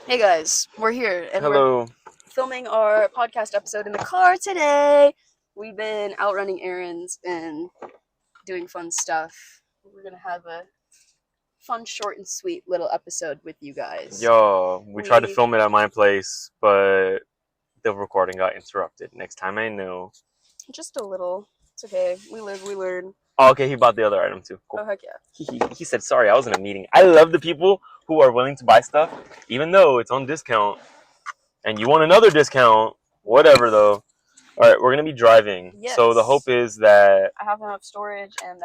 Hey guys, we're here and we're Hello. filming our podcast episode in the car today. We've been out running errands and doing fun stuff. We're gonna have a fun, short, and sweet little episode with you guys. Yo, we tried to We film it at my place, but the recording got interrupted. Next time I know. just a little. It's okay. We live, we learn. Oh, okay, he bought the other item too. Cool. Oh heck yeah! He said, sorry, I was in a meeting. I love the people who are willing to buy stuff, even though it's on discount, and you want another discount, whatever though. All right, we're going to be driving. So the hope Yes, is that, I have enough storage and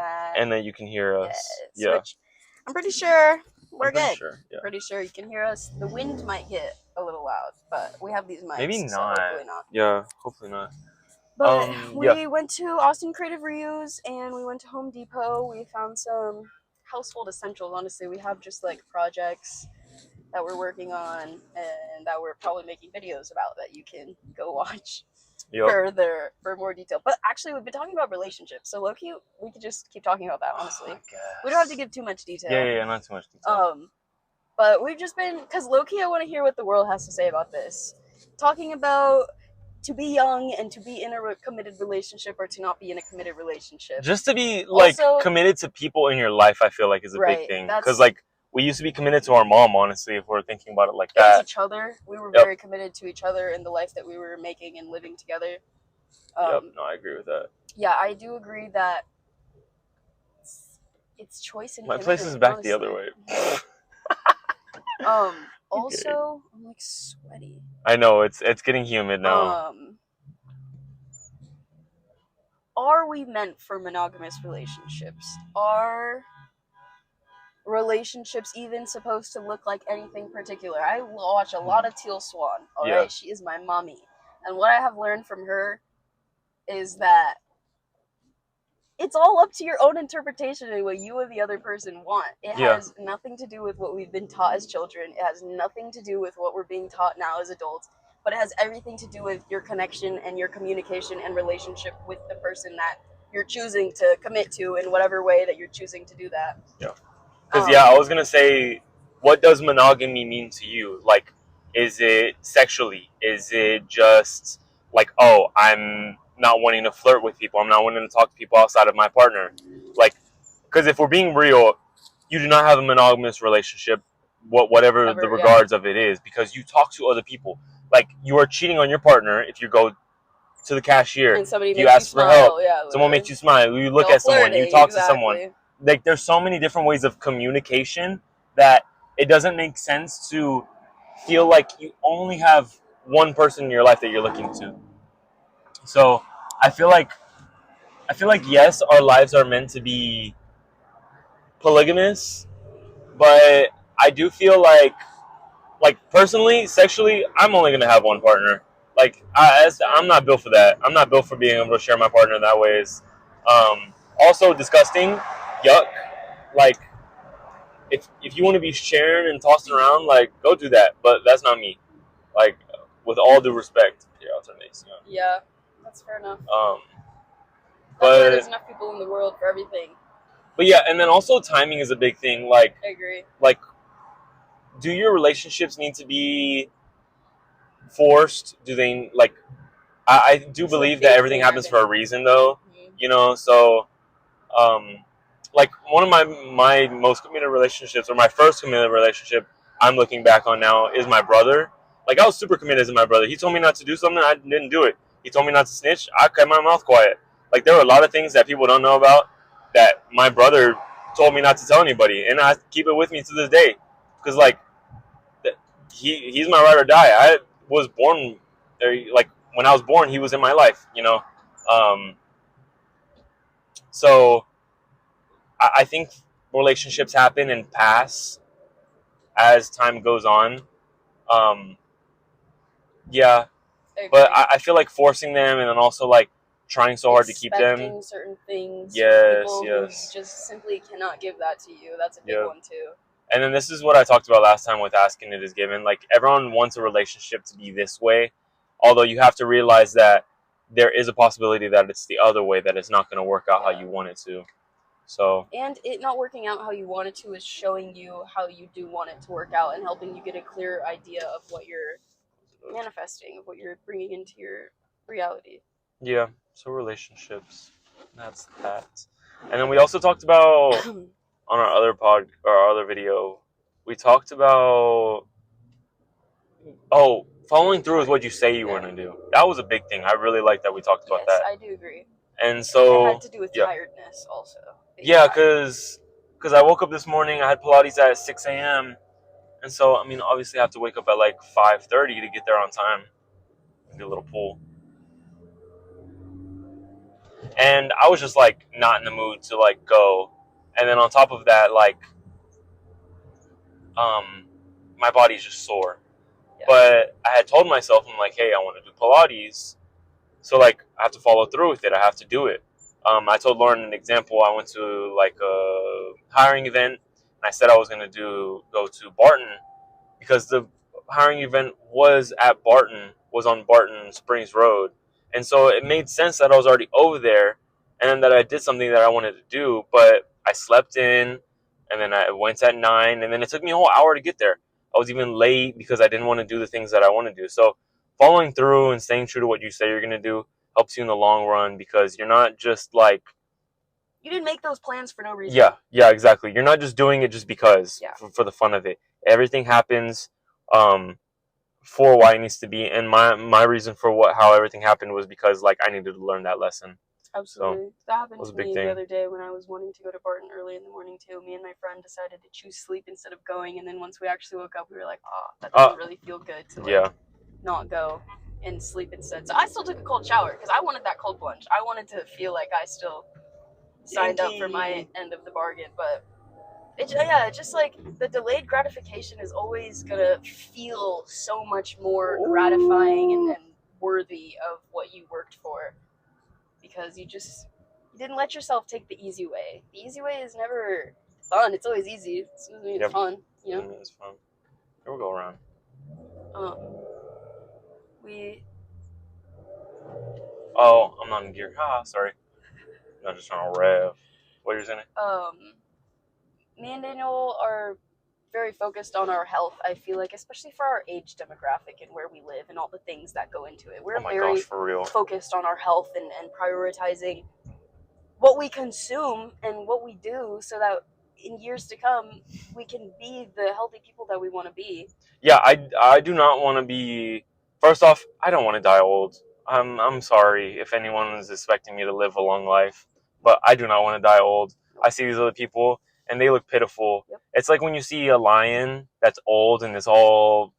that you can hear us. yes, Yeah, which I'm pretty sure we're I'm pretty good. sure. Yeah. Pretty sure you can hear us. The wind might get a little loud, but we have these mics, Maybe so not. hopefully not. Yeah, hopefully not. But Yeah. we went to Austin Creative Reuse and we went to Home Depot. We found some household essentials. Honestly, we have just like projects that we're working on and that we're probably making videos about that you can go watch Yep. for more detail. But actually, we've been talking about relationships, so low-key, we could just keep talking about that. Honestly, we don't have to give too much detail. Yeah, not too much detail. But we've just been, because low-key, I want to hear what the world has to say about this. Talking about to be young and to be in a committed relationship or to not be in a committed relationship. Just to be like Also, committed to people in your life, I feel like is a right, big thing. that's- Because like we used to be committed to our mom, honestly, if we're thinking about it like it was that. each other. We were Yep. very committed to each other in the life that we were making and living together. Yep, no, I agree with that. Yeah, I do agree that it's choice and My place is back the other way. Also, I'm like sweaty. I know it's getting humid now. Are we meant for monogamous relationships? Are relationships even supposed to look like anything particular? I watch a lot of Teal Swan. All right, she is my mommy, and what I have learned from her is that it's all up to your own interpretation and what you and the other person want. It has nothing to do with what we've been taught as children. It has nothing to do with what we're being taught now as adults, but it has everything to do with your connection and your communication and relationship with the person that you're choosing to commit to in whatever way that you're choosing to do that. Yeah. Because I was gonna say, what does monogamy mean to you? Like, is it sexually? Is it just like, oh, I'm not wanting to flirt with people. I'm not wanting to talk to people outside of my partner. Like, because if we're being real, you do not have a monogamous relationship, whatever the regards of it is, because you talk to other people. Like, you are cheating on your partner if you go to the cashier, and somebody you ask for help, yeah, someone makes you smile, you look at someone, you talk to someone. Like, there's so many different ways of communication that it doesn't make sense to feel like you only have one person in your life that you're looking to. So I feel like yes, our lives are meant to be polygamous, but I do feel like personally, sexually, I'm only gonna have one partner. Like I'm not built for that. I'm not built for being able to share my partner in that ways. Also disgusting, yuck. Like if you want to be sharing and tossing around, like go do that. But that's not me. Like with all due respect, yeah, I'll turn this. Yeah, that's fair enough. But there's enough people in the world for everything. But yeah, and then also timing is a big thing. Like I agree. Like, do your relationships need to be forced? Do they like? I do believe that everything happens for a reason, though. Mm-hmm. You know, so like one of my most committed relationships, or my first committed relationship, I'm looking back on now, is my brother. Like I was super committed to my brother. He told me not to do something, I didn't do it. He told me not to snitch, I kept my mouth quiet. Like there were a lot of things that people don't know about that my brother told me not to tell anybody, and I keep it with me to this day, because like he's my ride or die. I was born there, like when I was born, he was in my life, you know. So I think relationships happen and pass as time goes on. Yeah, but I feel like forcing them, and then also like trying so hard to keep them. Certain things. Yes, people yes. Who just simply cannot give that to you. That's a big one too. And then this is what I talked about last time with asking it is given. Like everyone wants a relationship to be this way, although you have to realize that there is a possibility that it's the other way, that it's not going to work out how you want it to. So. And it not working out how you want it to is showing you how you do want it to work out and helping you get a clear idea of what you're manifesting, of what you're bringing into your reality. Yeah. So relationships. That's that. And then we also talked about on our other video, we talked about following through with what you say you want to do. That was a big thing. I really like that we talked about that. Yes, I do agree. And so it had to do with tiredness also. Yeah, because I woke up this morning. I had Pilates at 6 a.m. And so, I mean, obviously I have to wake up at like 5:30 to get there on time and do a little pool. And I was just like not in the mood to like go. And then on top of that, like my body's just sore. Yeah. But I had told myself, I'm like, hey, I want to do Pilates. So like I have to follow through with it. I have to do it. I told Lauren an example. I went to like a hiring event and I said I was gonna go to Barton because the hiring event was on Barton Springs Road. And so it made sense that I was already over there and that I did something that I wanted to do, but I slept in and then I went at 9 and then it took me a whole hour to get there. I was even late because I didn't want to do the things that I want to do. So following through and staying true to what you say you're going to do helps you in the long run because you're not just like... You didn't make those plans for no reason. Yeah, exactly. You're not just doing it just because, for the fun of it. Everything happens for why it needs to be, and my reason for how everything happened was because like I needed to learn that lesson. Absolutely. So, that happened to me the other day when I was wanting to go to Barton early in the morning too. Me and my friend decided to choose sleep instead of going, and then once we actually woke up, we were like, that doesn't really feel good to not go and sleep instead. So I still took a cold shower because I wanted that cold plunge. I wanted to feel like I still signed up for my end of the bargain, but just like the delayed gratification is always gonna feel so much more gratifying and worthy of what you worked for, because you didn't let yourself take the easy way. The easy way is never fun. It's always easy. It's fun, you know. It's fun. Here we go around. I'm not in gear. Sorry. I'm just trying to rev. What are you saying? Me and Daniel are very focused on our health, I feel like, especially for our age demographic and where we live and all the things that go into it. We're very focused on our health and prioritizing what we consume and what we do so that in years to come we can be the healthy people that we want to be. Yeah, I do not want to be... First off, I don't want to die old. I'm sorry if anyone is expecting me to live a long life, but I do not want to die old. I see these other people and they look pitiful. Yep. It's like when you see a lion that's old and it's all...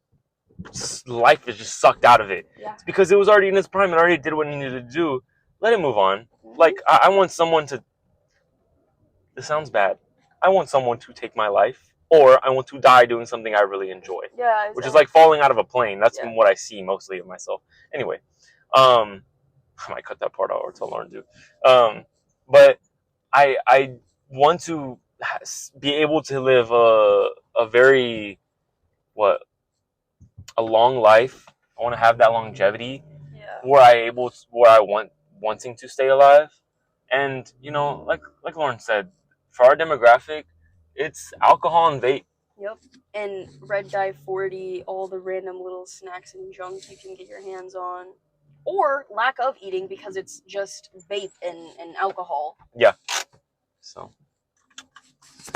life is just sucked out of it. Yeah. It's because it was already in its prime and already did what it needed to do. Let it move on. Mm-hmm. Like, I want someone to... This sounds bad. I want someone to take my life, or I want to die doing something I really enjoy. Yeah, exactly. Which is like falling out of a plane. That's what I see mostly of myself. Anyway, I might cut that part out or tell Lauren to. But I want to be able to live a very a long life. I want to have that longevity where wanting to stay alive. And like Lauren said, for our demographic, it's alcohol and vape. Yep. And red dye 40, all the random little snacks and junk you can get your hands on. Or lack of eating because it's just vape and alcohol. Yeah. So.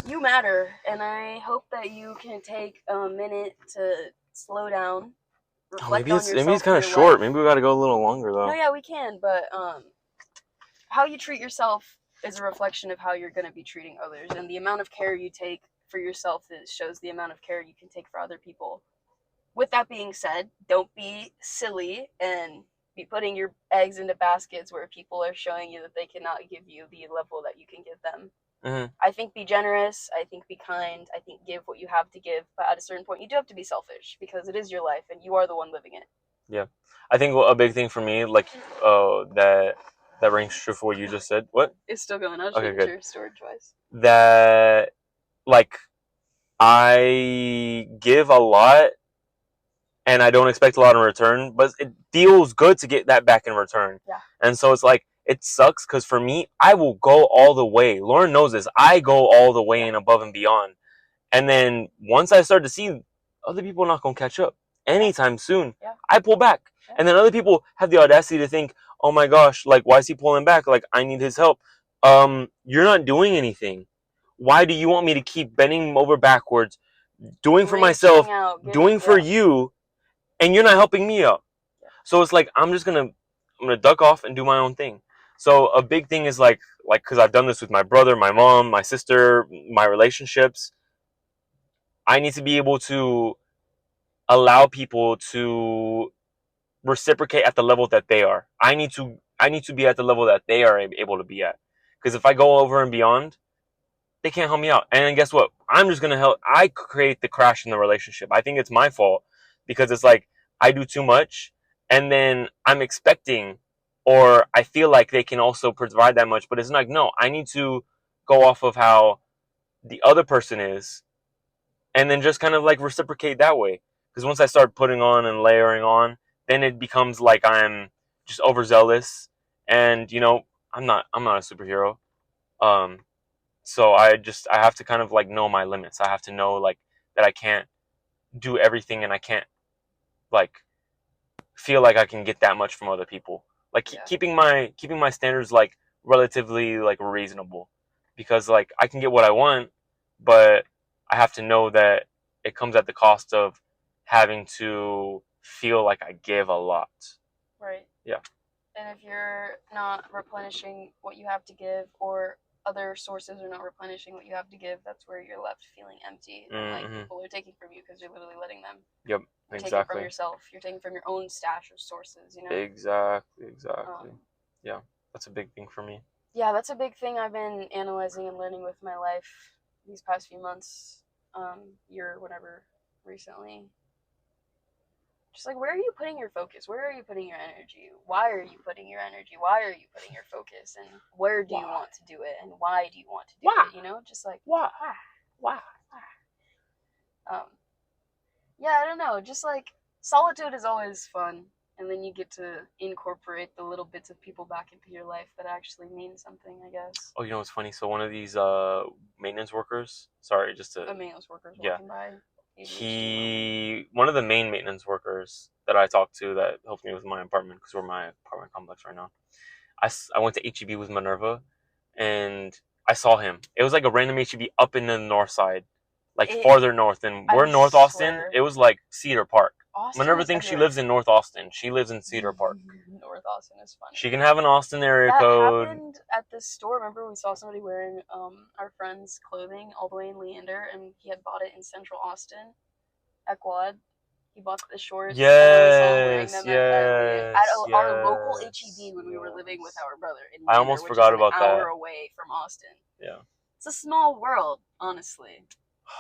You matter, and I hope that you can take a minute to slow down. Maybe it's kind of short. Maybe we got to go a little longer though. No, yeah, we can, but how you treat yourself is a reflection of how you're going to be treating others, and the amount of care you take for yourself shows the amount of care you can take for other people. With that being said, don't be silly and be putting your eggs into baskets where people are showing you that they cannot give you the level that you can give them. Mm-hmm. I think be generous. I think be kind. I think give what you have to give. But at a certain point, you do have to be selfish because it is your life and you are the one living it. Yeah. I think a big thing for me, like, that rings true for what you just said. What? It's still going. I was making sure storage-wise. That, like, I give a lot and I don't expect a lot in return, but it feels good to get that back in return. Yeah. And so it's like, it sucks because for me, I will go all the way. Lauren knows this. I go all the way and above and beyond. And then once I start to see other people are not going to catch up anytime soon, I pull back. And then other people have the audacity to think, oh my gosh, like, why is he pulling back? Like, I need his help. You're not doing anything. Why do you want me to keep bending over backwards, doing for myself, doing for you, and you're not helping me out? So it's like, I'm gonna duck off and do my own thing. So a big thing is like, cause I've done this with my brother, my mom, my sister, my relationships. I need to be able to allow people to reciprocate at the level that they are. I need to be at the level that they are able to be at. Because if I go over and beyond, they can't help me out. And then guess what? I'm just gonna help. I create the crash in the relationship. I think it's my fault because it's like I do too much, and then I'm expecting, or I feel like they can also provide that much. But it's like, no, I need to go off of how the other person is, and then just kind of like reciprocate that way. Because once I start putting on and layering on, then it becomes like I'm just overzealous, and I'm not a superhero. Um, so I have to kind of like know my limits. I have to know like that I can't do everything, and I can't like feel like I can get that much from other people. Like keeping my standards like relatively like reasonable, because like I can get what I want, but I have to know that it comes at the cost of having to feel like I give a lot. Right. Yeah. And if you're not replenishing what you have to give, or other sources are not replenishing what you have to give, that's where you're left feeling empty. And like people are taking from you because you're literally letting them. Yep. You're exactly. taking from yourself. You're taking from your own stash of sources. Exactly. Yeah, that's a big thing for me. Yeah, that's a big thing I've been analyzing and learning with my life these past few months, year, whatever, recently. Just like, where are you putting your focus? Where are you putting your energy? Why are you putting your energy? Why are you putting your focus? And where do you want to do it? And why do you want to do it? Just like, why? Yeah, I don't know. Just like, solitude is always fun. And then you get to incorporate the little bits of people back into your life that actually mean something, I guess. Oh, what's funny? So one of these maintenance workers, sorry, just to... The maintenance workers walking by. One of the main maintenance workers that I talked to that helped me with my apartment, because we're in my apartment complex right now. I went to HEB with Minerva, and I saw him. It was like a random HEB up in the north side, like farther north. And we're in North Austin. It was like Cedar Park. Minerva thinks she lives in North Austin. She lives in Cedar Park. North Austin is funny. She can have an Austin area code. That happened at this store. Remember, we saw somebody wearing our friend's clothing all the way in Leander, and he had bought it in Central Austin at Quad. He bought the shorts. Yes, and at our local HEB when we were living with our brother in Leander, I almost forgot about that. An hour away from Austin. Yeah. It's a small world, honestly.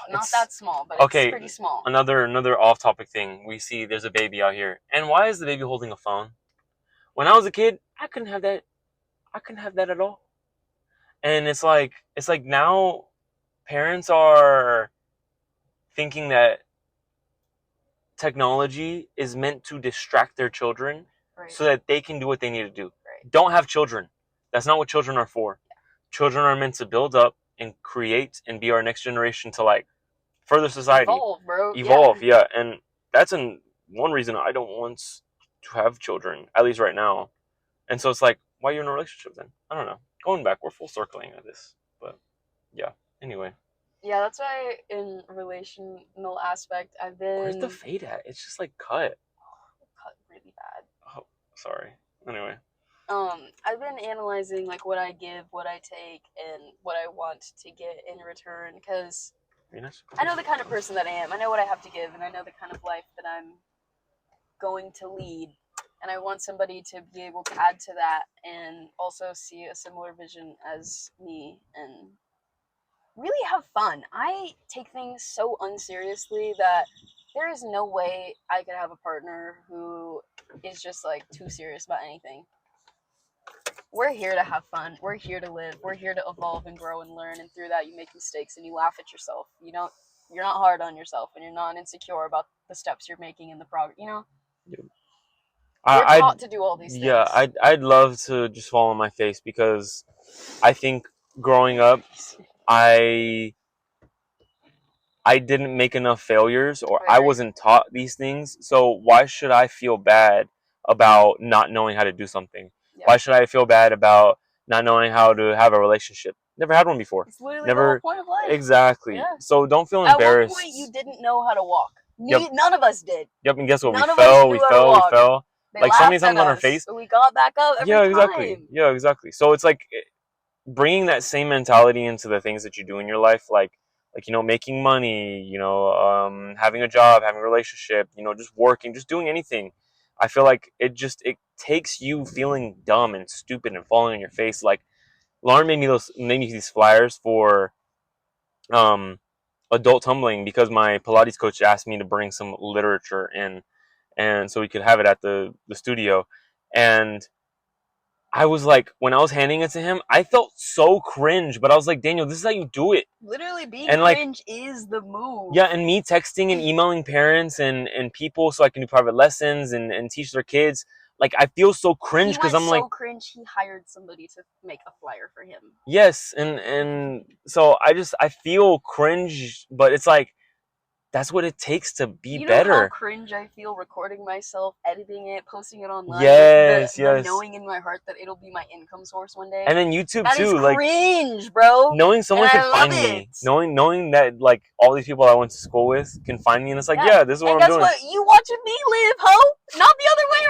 Not that small, but it's pretty small. Another off-topic thing. We see there's a baby out here. And why is the baby holding a phone? When I was a kid, I couldn't have that. I couldn't have that at all. And it's like now parents are thinking that technology is meant to distract their children so that they can do what they need to do. Don't have children. That's not what children are for. Children are meant to build up and create and be our next generation to like further society. Evolve, bro. Yeah. And that's one reason I don't want to have children, at least right now. And so it's like, why are you in a relationship then? I don't know. Going back, we're full circling at this. But yeah, anyway. Yeah, that's why in relational aspect, I've been... Where's the fade at? It's just like cut. Cut really bad. Oh, sorry. Anyway. I've been analyzing like what I give, what I take, and what I want to get in return, because I know the kind of person that I am. I know what I have to give, and I know the kind of life that I'm going to lead. And I want somebody to be able to add to that and also see a similar vision as me and really have fun. I take things so unseriously that there is no way I could have a partner who is just like too serious about anything. We're here to have fun. We're here to live. We're here to evolve and grow and learn. And through that, you make mistakes and you laugh at yourself. You're not hard on yourself, and you're not insecure about the steps you're making in the progress. Yep. We're I'd taught to do all these yeah, things. I'd love to just fall on my face because I think growing up, I I didn't make enough failures or I I agree. wasn't taught these things. So why should I feel bad about not knowing how to do something? Yeah. Why should I feel bad about not knowing how to have a relationship? Never had one before. It's literally the whole Never point of life. exactly. Yeah. So don't feel At one embarrassed. point, you didn't know how to walk. Yep. None of us did. Yep, and guess what? None We of us fell, knew we how to fell, we walk. fell. They Like so many laughed at times on our us, face. but we got back up every Yeah, time. exactly. Yeah, exactly. So it's like bringing that same mentality into the things that you do in your life, like making money, having a job, having a relationship, just working, just doing anything. I feel like it takes you feeling dumb and stupid and falling on your face. Like Lauren made me these flyers for um adult tumbling because my Pilates coach asked me to bring some literature in, and so we could have it at the studio. And I was like, when I was handing it to him, I felt so cringe, but I was like, Daniel, this is how you do it. Literally, being And like, cringe is the move. yeah, and me texting and emailing parents and people so I can do private lessons and teach their kids. Like, I feel so cringe because I'm like, cringe, he hired somebody to make a flyer for him. yes, and so I feel cringe, but it's like that's what it takes to be You know how better. cringe I feel recording myself, editing it, posting it online. Yes, the yes. knowing in my heart that it'll be my income source one day. And then YouTube That is too, like cringe, bro. knowing someone And can I love find me, it. knowing that like all these people I went to school with can find me, and it's like, yeah, this is what And I'm guess doing. what? You watching me live, ho? Not the other way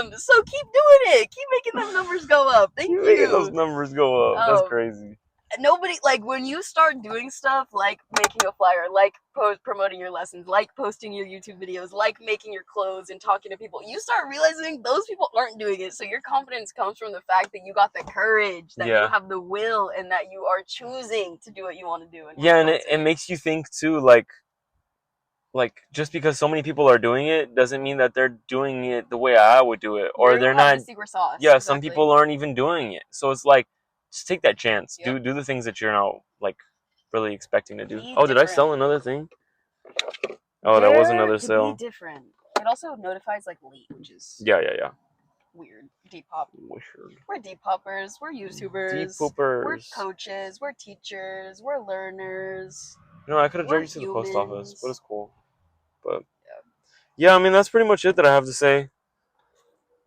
around. So keep doing it. Keep making them numbers go up. Thank Keep you. making those numbers go up. That's crazy. Nobody, like, when you start doing stuff like making a flyer, like promoting your lessons, like posting your YouTube videos, like making your clothes and talking to people, you start realizing those people aren't doing it. So your confidence comes from the fact that you got the courage, that you have the will, and that you are choosing to do what you want to do. And it makes you think too, like just because so many people are doing it doesn't mean that they're doing it the way I would do it, or they're not. The secret sauce. Yeah, exactly. Some people aren't even doing it, so it's like just take that chance. Yep. Do the things that you're not like really expecting to do. Be Did I sell another thing? Oh, that was another sale. Be different. It also notifies like late, which is yeah. Weird. Deep hop. Weird. We're deep hoppers. We're YouTubers. Deep poopers. We're coaches. We're teachers. We're learners. I could have dragged you to the post office, but it's cool. But yeah, I mean that's pretty much it that I have to say.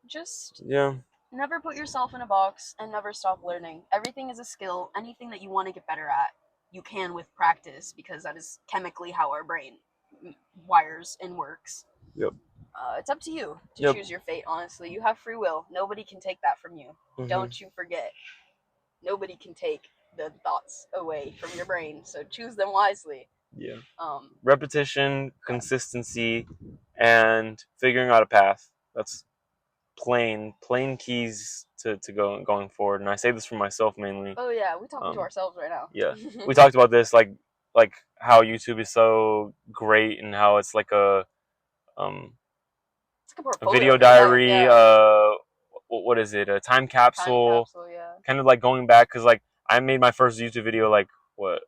Just yeah. Never put yourself in a box and never stop learning. Everything is a skill. Anything that you want to get better at, you can with practice, because that is chemically how our brain wires and works. Yep. It's up to you to choose your fate, honestly. You have free will. Nobody can take that from you. Mm-hmm. Don't you forget. Nobody can take the thoughts away from your brain, so choose them wisely. Yeah. Repetition, consistency, and figuring out a path. That's plain keys to going forward. And I say this for myself mainly. Oh yeah, we're talking to ourselves right now. Yeah. We talked about this, like how YouTube is so great and how it's like a video diary, what is it? A time capsule. Kind of like going back, because like I made my first YouTube video like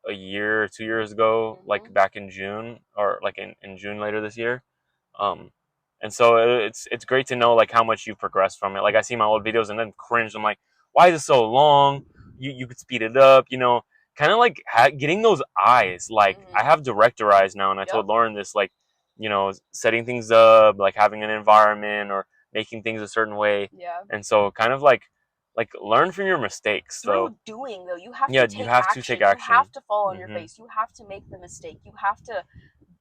a year or 2 years ago, like back in June, or like in June later this year. And so it's great to know like how much you've progressed from it. Like I see my old videos and then cringe. I'm like, why is it so long? You could speed it up, kind of like getting those eyes. Like I have director eyes now, and I told Lauren this, like, setting things up, like having an environment or making things a certain way. Yeah. And so kind of like learn from your mistakes. Through doing, though, you have to take action. You have to fall on your face. You have to make the mistake. You have to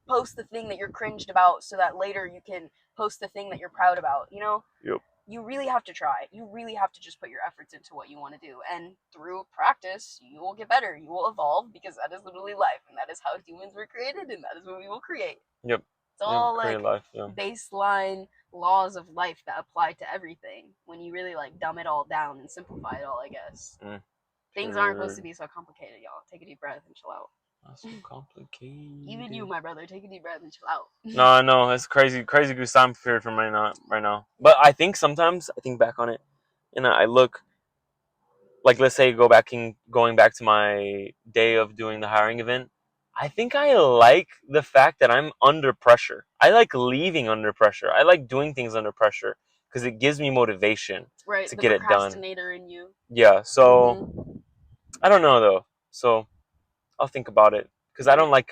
post the thing that you're cringed about so that later you can post the thing that you're proud about, Yep. You really have to try. You really have to just put your efforts into what you want to do. And through practice, you will get better. You will evolve, because that is literally life. And that is how humans were created, and that is what we will create. Yep. It's all baseline laws of life that apply to everything when you really like dumb it all down and simplify it all, I guess. Things aren't supposed to be so complicated, y'all. Take a deep breath and chill out. Not so complicated. Even you, my brother, take a deep breath and chill out. No, I know, it's crazy goose time period from right now. But I think sometimes I think back on it, and I look, like, let's say going back to my day of doing the hiring event. I think I like the fact that I'm under pressure. I like leaving under pressure. I like doing things under pressure, because it gives me motivation Right, to the get it done. procrastinator in you. Yeah, so I don't know though. So I'll think about it because I don't like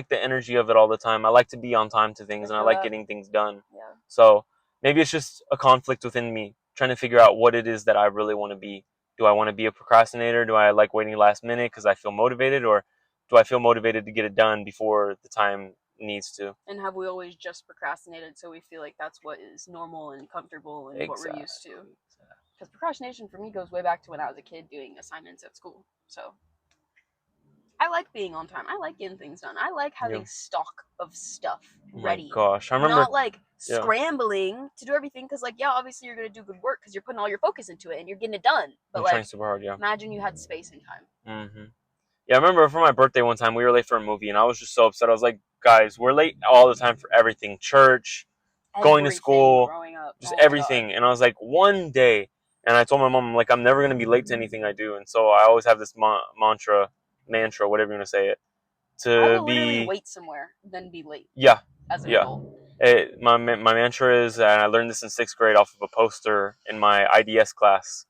the energy of it all the time. I like to be on time to things, and I like getting things done. Yeah. So maybe it's just a conflict within me trying to figure out what it is that I really want to be. Do I want to be a procrastinator? Do I like waiting last minute because I feel motivated, or do I feel motivated to get it done before the time needs to? And have we always just procrastinated so we feel like that's what is normal and comfortable and what we're used to? Because procrastination for me goes way back to when I was a kid doing assignments at school. So I like being on time. I like getting things done. I like having stock of stuff ready. My gosh, I remember not like scrambling to do everything because, like, yeah, obviously you're gonna do good work because you're putting all your focus into it and you're getting it done. But like, trying super hard, imagine you had space and time. Mm-hmm. Yeah, I remember for my birthday one time we were late for a movie, and I was just so upset. I was like, "Guys, we're late all the time for everything: church, going to school, growing up, just everything." And I was like, "One day," and I told my mom, like, "I'm never gonna be late to anything I do." And so I always have this mantra, whatever you want to say it, to I will literally wait somewhere, then be late. Yeah, as an adult. My mantra is, and I learned this in 6th grade off of a poster in my IDS class.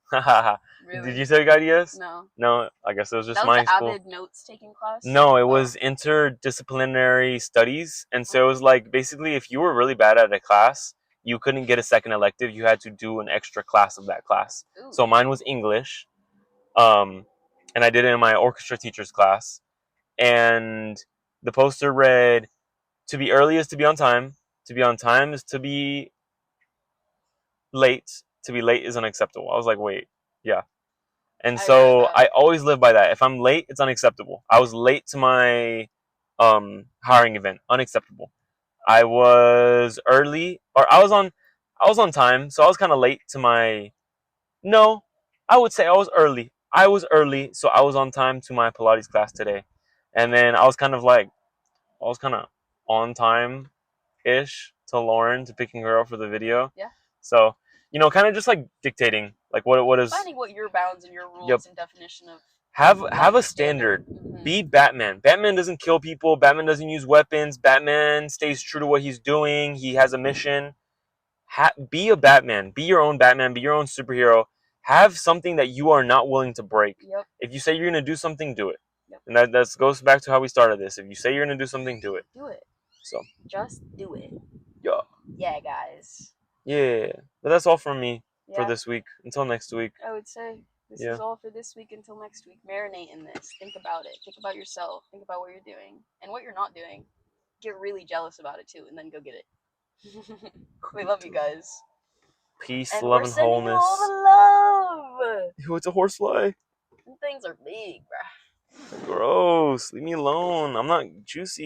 Really? Did you take IDS? No. No, I guess it was just that was my the school. Avid notes taking class? No, it was interdisciplinary studies, and so it was like basically if you were really bad at a class, you couldn't get a second elective. You had to do an extra class of that class. Ooh. So mine was English, and I did it in my orchestra teacher's class, and the poster read, "To be early is to be on time. To be on time is to be late. To be late is unacceptable." I was like, wait, yeah. And so I always live by that. If I'm late, it's unacceptable. I was late to my hiring event. Unacceptable. I was early, or I was on time, so I was kind of late to my. No, I would say I was early. I was early, so I was on time to my Pilates class today, and then I was kind of on time ish to Lauren to picking her up for the video. Yeah. So, kind of just like dictating, like what is finding what your bounds and your rules and definition of have a standard. Mm-hmm. Be Batman. Batman doesn't kill people. Batman doesn't use weapons. Batman stays true to what he's doing. He has a mission. Be a Batman. Be your own Batman. Be your own superhero. Have something that you are not willing to break. Yep. If you say you're gonna do something, do it. Yep. And that goes back to how we started this. If you say you're gonna do something, do it. Do it. So just do it. Yeah. Yeah, guys. Yeah. But that's all from me for this week. Until next week. I would say this is all for this week until next week. Marinate in this. Think about it. Think about yourself. Think about what you're doing and what you're not doing. Get really jealous about it too, and then go get it. We love you guys. Peace, and love, and wholeness. All the love. Yo, it's a horsefly. Them things are big, bruh. Gross. Leave me alone. I'm not juicy.